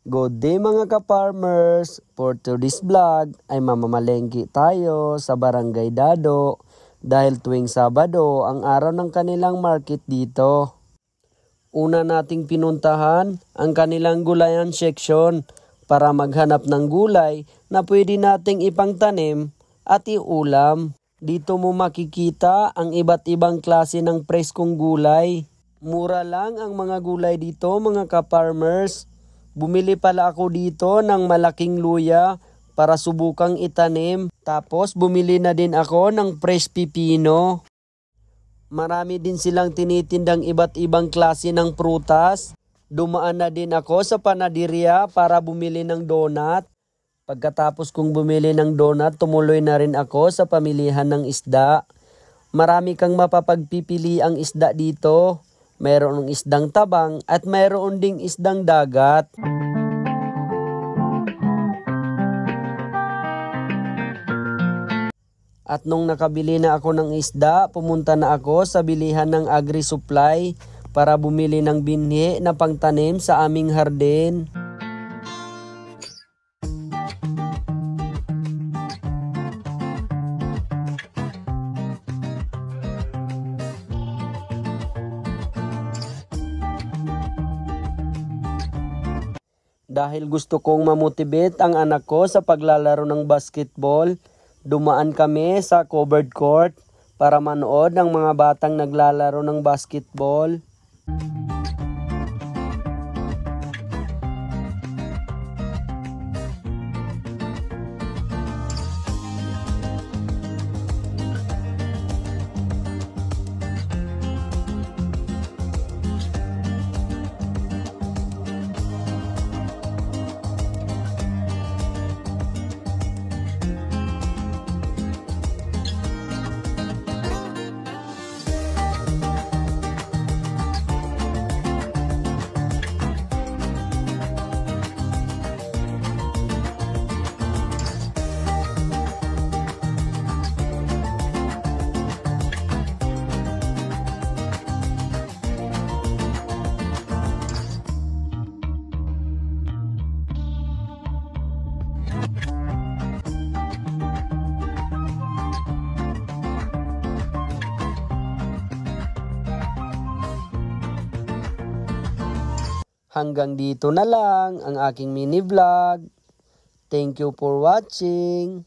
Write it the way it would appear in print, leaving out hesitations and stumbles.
Good day mga ka-farmers! For today's vlog ay mamamalengke tayo sa Barangay Dado dahil tuwing Sabado ang araw ng kanilang market dito. Una nating pinuntahan ang kanilang gulayan section para maghanap ng gulay na pwede nating ipangtanim at iulam. Dito mo makikita ang iba't ibang klase ng preskong gulay. Mura lang ang mga gulay dito mga ka-farmers. Bumili pala ako dito ng malaking luya para subukang itanim. Tapos bumili na din ako ng fresh pipino. Marami din silang tinitindang iba't ibang klase ng prutas. Dumaan na din ako sa panaderia para bumili ng donut. Pagkatapos kong bumili ng donut, tumuloy na rin ako sa pamilihan ng isda. Marami kang mapapagpipili ang isda dito. Mayroong isdang tabang at mayroon ding isdang dagat. At nung nakabili na ako ng isda, pumunta na ako sa bilihan ng agri-supply para bumili ng binhi na pangtanim sa aming hardin. Dahil gusto kong mamotivate ang anak ko sa paglalaro ng basketball, dumaan kami sa covered court para manood ng mga batang naglalaro ng basketball. Hanggang dito na lang ang aking mini vlog. Thank you for watching.